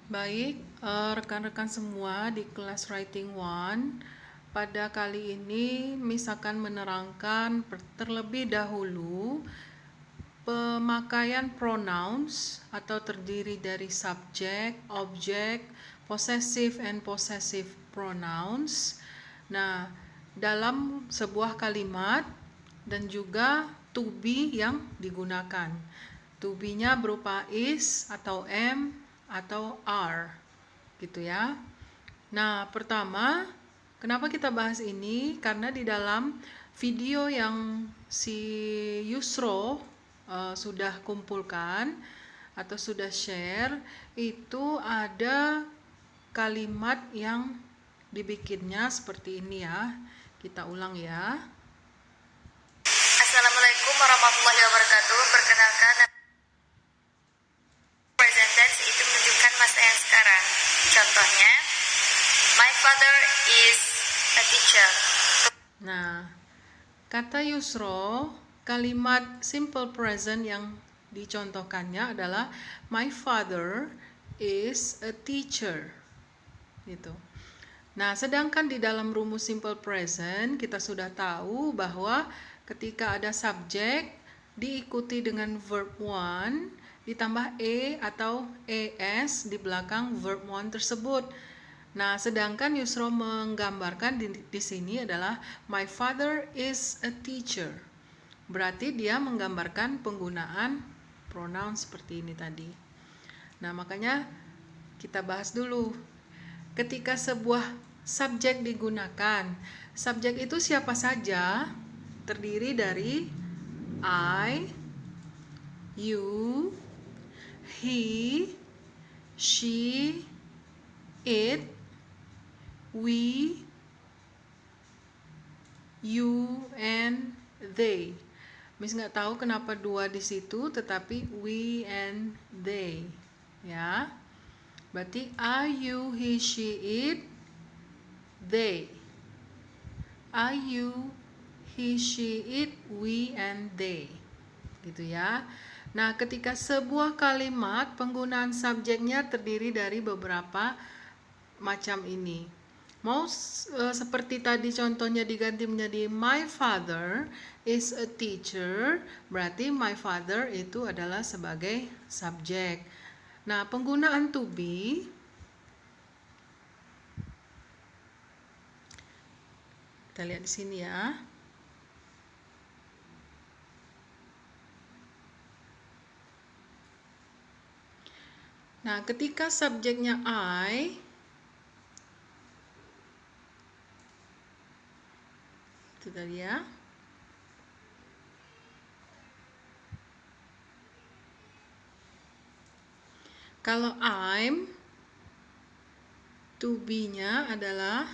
Baik, rekan-rekan semua di kelas Writing One, pada kali ini Miss akan menerangkan terlebih dahulu pemakaian pronouns atau terdiri dari subject, object, possessive and possessive pronouns. Nah, dalam sebuah kalimat dan juga to be yang digunakan. To be-nya berupa is atau am atau are, gitu ya. Nah, pertama, kenapa kita bahas ini? Karena di dalam video yang si Yusro sudah kumpulkan atau sudah share, itu ada kalimat yang dibikinnya seperti ini ya. Kita ulang ya. Assalamualaikum warahmatullahi wabarakatuh. Perkenalkan, present tense itu menunjukkan masa yang sekarang. Contohnya, my father is a teacher. Nah, kata Yusro, kalimat simple present yang dicontohkannya adalah my father is a teacher. Gitu. Nah, sedangkan di dalam rumus simple present kita sudah tahu bahwa ketika ada subjek diikuti dengan verb one ditambah atau es di belakang verb one tersebut. Nah, sedangkan Yusro menggambarkan di sini adalah my father is a teacher. Berarti dia menggambarkan penggunaan pronoun seperti ini tadi. Nah, makanya kita bahas dulu. Ketika sebuah subjek digunakan, subjek itu siapa saja? Terdiri dari I, you, he, she, it, we, you, and they. Miss nggak tahu kenapa dua di situ, tetapi we and they, ya. Berarti I, you, he, she, it, they. I, you, he, she, it, we, and they. Gitu ya. Nah, ketika sebuah kalimat penggunaan subjeknya terdiri dari beberapa macam ini. Mau seperti tadi contohnya diganti menjadi my father is a teacher, berarti my father itu adalah sebagai subjek. Nah, penggunaan to be kita lihat di sini ya. Nah, ketika subjeknya I, itu tadi ya. Kalau I'm, to be-nya adalah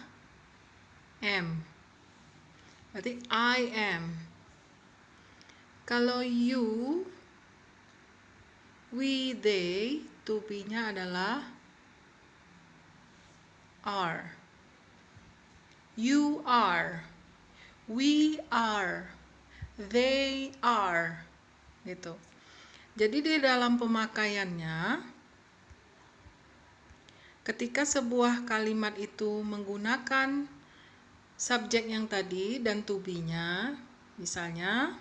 am. Berarti I am. Kalau you, we, they, to be-nya adalah are. You are. We are. They are. Gitu. Jadi di dalam pemakaiannya, ketika sebuah kalimat itu menggunakan subjek yang tadi dan to be-nya, misalnya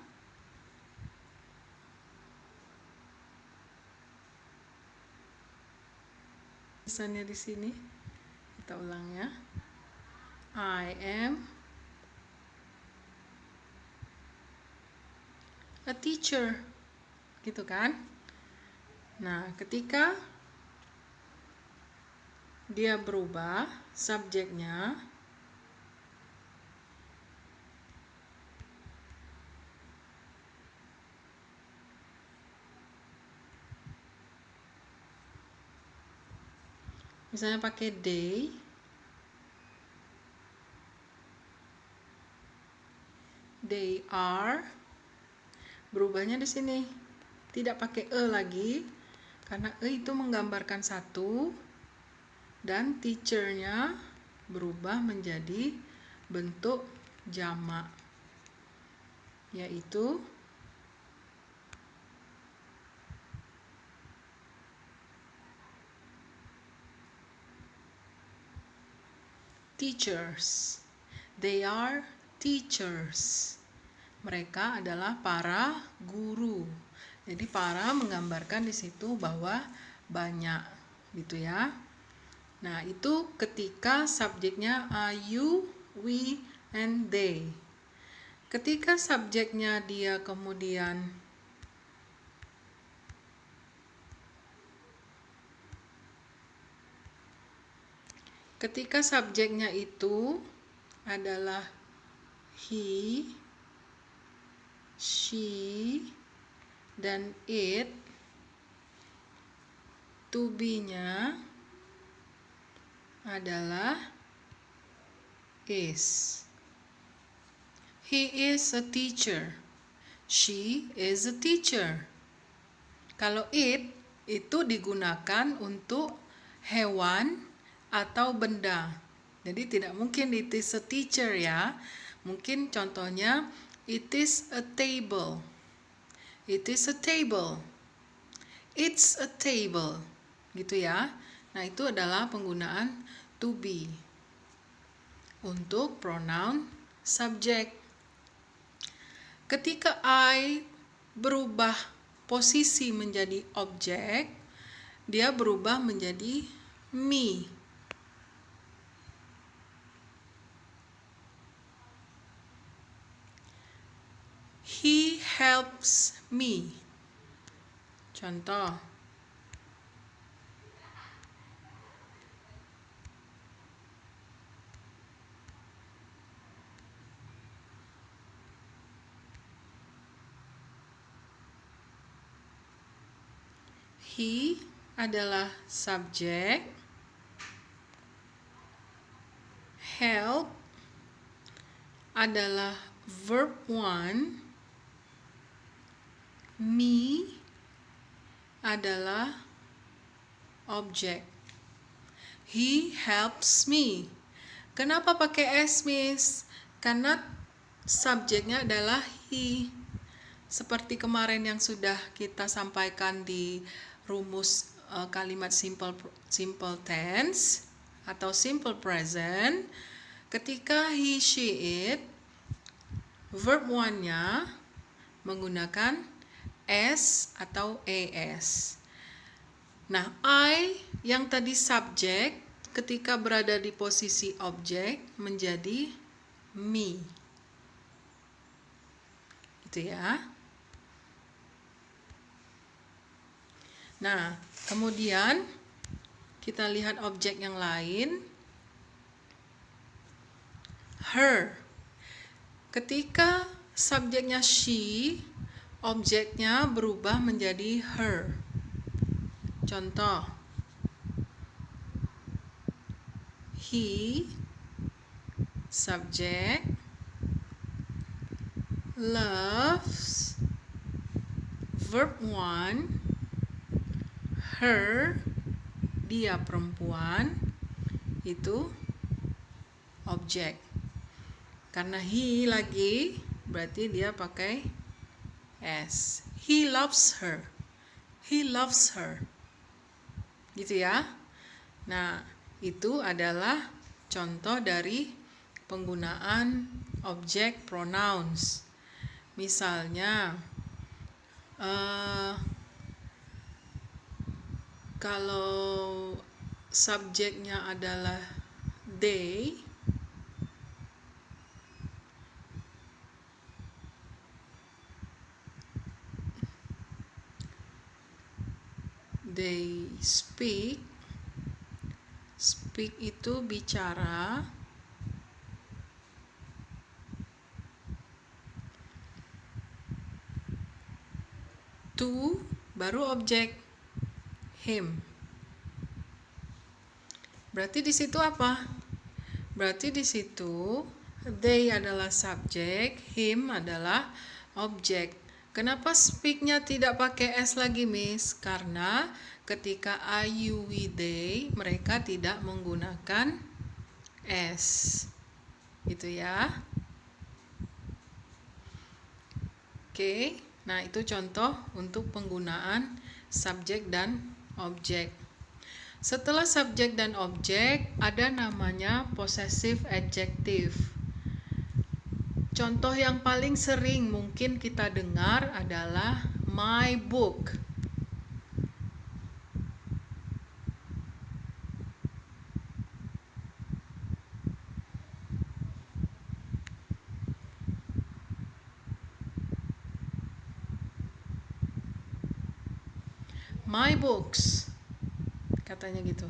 di sini kita ulang ya. I am a teacher. Gitu kan? Nah, ketika dia berubah subjeknya, misalnya pakai they are, berubahnya di sini tidak pakai lagi karena itu menggambarkan satu dan teacher-nya berubah menjadi bentuk jamak, yaitu teachers. They are teachers. Mereka adalah para guru. Jadi para menggambarkan di situ bahwa banyak, gitu ya. Nah, itu ketika subjeknya are, you, we, and they. Ketika subjeknya dia kemudian itu adalah he, she, dan it, to be-nya adalah is. He is a teacher. She is a teacher. Kalau it itu digunakan untuk hewan atau benda. Jadi tidak mungkin it is a teacher ya. Mungkin contohnya it is a table. It is a table. It's a table. Gitu ya. Nah, itu adalah penggunaan to be untuk pronoun subjek. Ketika I berubah posisi menjadi objek, dia berubah menjadi me. He helps me. Contoh. He adalah subjek. Help adalah verb 1. Me adalah objek. He helps me. Kenapa pakai S, Miss? Karena subjeknya adalah he. Seperti kemarin yang sudah kita sampaikan di rumus kalimat simple tense atau simple present. Ketika he, she, it, verb 1-nya menggunakan S atau AS. Nah, I yang tadi subjek ketika berada di posisi objek menjadi me. Gitu ya. Nah, kemudian kita lihat objek yang lain. Her. Ketika subjeknya she, objeknya berubah menjadi her. Contoh. He, subjek, loves, verb 1, her, dia perempuan, itu objek. Karena he lagi, berarti dia pakai S. He loves her. He loves her. Gitu ya. Nah, itu adalah contoh dari penggunaan objek pronouns. Misalnya, kalau subjeknya adalah they, they speak. Speak itu bicara. To baru objek him. Berarti di situ apa? Berarti di situ they adalah subjek, him adalah objek. Kenapa speak-nya tidak pakai S lagi, Miss? Karena ketika I, you, we, they, mereka tidak menggunakan S. Gitu ya. Oke, nah itu contoh untuk penggunaan subjek dan objek. Setelah subjek dan objek, ada namanya possessive adjective. Contoh yang paling sering mungkin kita dengar adalah my book. My books, katanya gitu.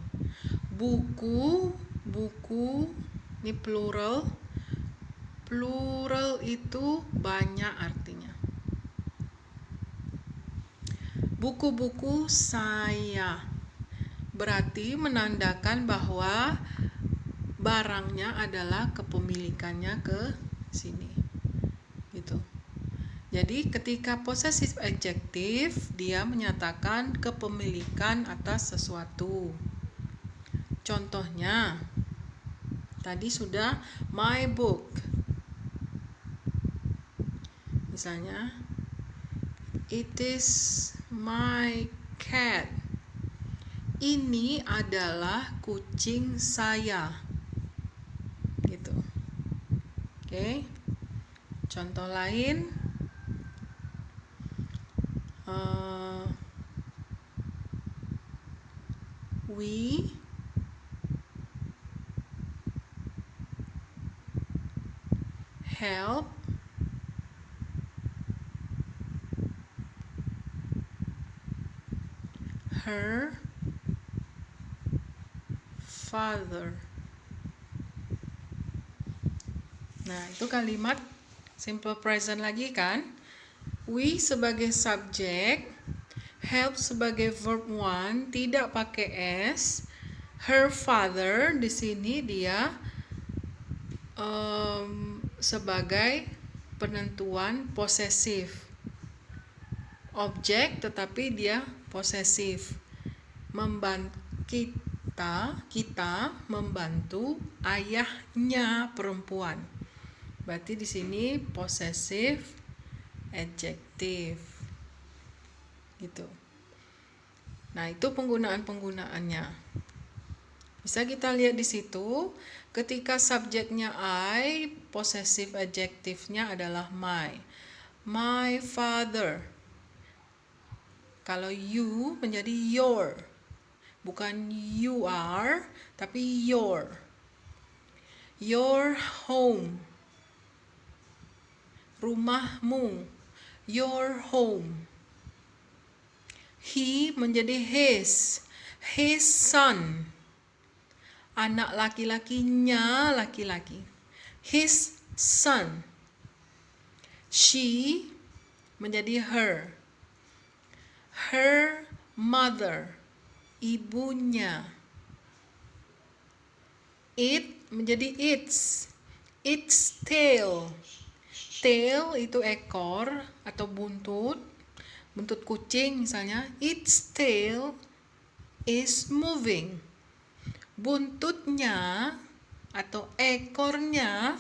Buku, buku, ini plural. Plural itu banyak artinya. Buku-buku saya, berarti menandakan bahwa barangnya adalah kepemilikannya ke sini. Gitu. Jadi ketika possessive adjective, dia menyatakan kepemilikan atas sesuatu. Contohnya, tadi sudah my book. Misalnya, it is my cat. Ini adalah kucing saya. Gitu. Oke. Contoh lain, we help her father. Nah, itu kalimat simple present lagi kan? We sebagai subjek, help sebagai verb 1, tidak pakai s. Her father di sini dia sebagai penentuan posesif. Objek tetapi dia posesif. Kita membantu ayahnya perempuan. Berarti di sini possessive adjective. Gitu. Nah, itu penggunaan-penggunaannya. Bisa kita lihat di situ, ketika subjeknya I, possessive adjective-nya adalah my. My father. Kalau you menjadi your. Bukan you are, tapi your. Your home. Rumahmu. Your home. He menjadi his. His son. Anak laki-lakinya laki-laki. His son. She menjadi her. Her mother. Ibunya. It menjadi its. Its tail. Tail itu ekor atau buntut. Buntut kucing misalnya. Its tail is moving. Buntutnya atau ekornya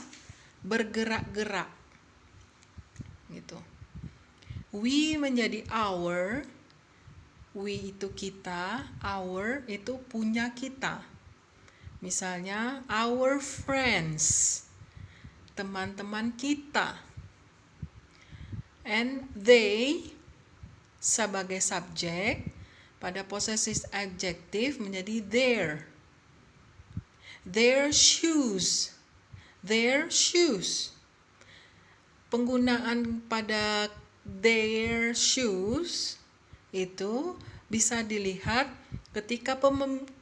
bergerak-gerak. Gitu. We menjadi our. We itu kita, our itu punya kita. Misalnya our friends, teman-teman kita. And they sebagai subjek pada possessive adjective menjadi their. Their shoes. Their shoes. Penggunaan pada their shoes itu bisa dilihat ketika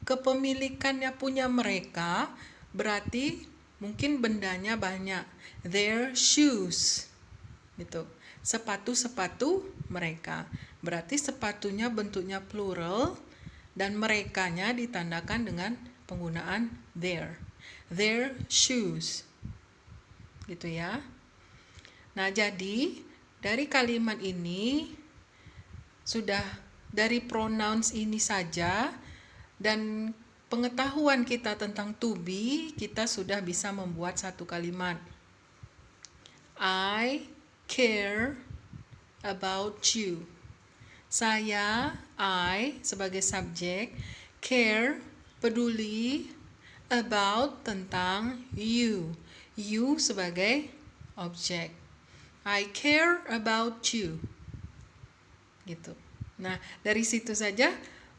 kepemilikannya punya mereka, berarti mungkin bendanya banyak. Their shoes. Gitu. Sepatu-sepatu mereka. Berarti sepatunya bentuknya plural dan merekanya ditandakan dengan penggunaan their. Their shoes. Gitu ya. Nah, jadi dari kalimat ini sudah dari pronouns ini saja dan pengetahuan kita tentang to be, kita sudah bisa membuat satu kalimat. I care about you. Saya, I, sebagai subjek, Care, peduli, about, tentang, you. You sebagai objek. I care about you. Gitu. Nah, dari situ saja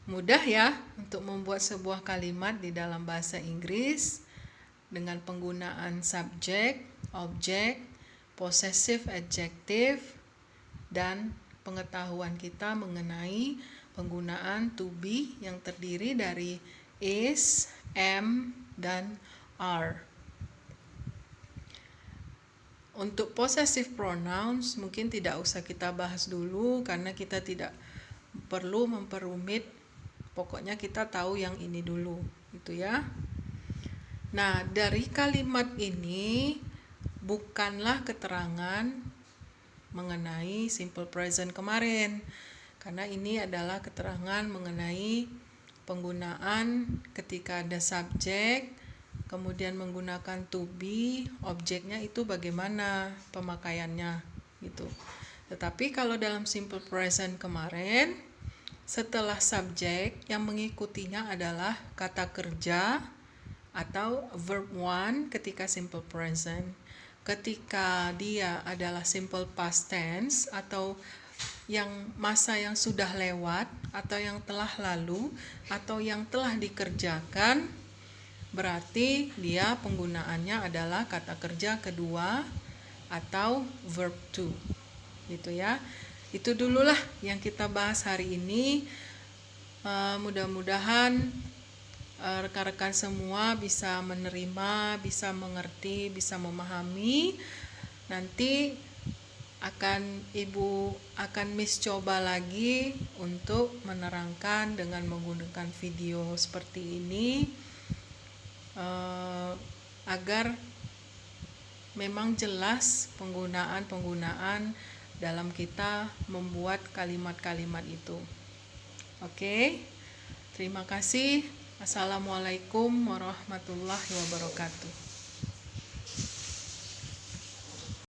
mudah ya untuk membuat sebuah kalimat di dalam bahasa Inggris dengan penggunaan subjek, objek, possessive adjective, dan pengetahuan kita mengenai penggunaan to be yang terdiri dari is, am, dan are. Untuk possessive pronouns mungkin tidak usah kita bahas dulu karena kita tidak perlu memperumit. Pokoknya kita tahu yang ini dulu, gitu ya. Nah, dari kalimat ini bukanlah keterangan mengenai simple present kemarin. Karena ini adalah keterangan mengenai penggunaan ketika ada subjek, kemudian menggunakan to be, objeknya itu bagaimana pemakaiannya gitu. Tetapi kalau dalam simple present kemarin, setelah subjek yang mengikutinya adalah kata kerja atau verb one ketika simple present. Ketika dia adalah simple past tense atau yang masa yang sudah lewat atau yang telah lalu atau yang telah dikerjakan, berarti dia penggunaannya adalah kata kerja kedua atau verb to, gitu ya. Itu dululah yang kita bahas hari ini. Mudah-mudahan rekan-rekan semua bisa menerima, bisa mengerti, bisa memahami. Nanti Ibu akan Miss coba lagi untuk menerangkan dengan menggunakan video seperti ini agar memang jelas penggunaan dalam kita membuat kalimat-kalimat itu. Oke, terima kasih. Assalamualaikum warahmatullahi wabarakatuh.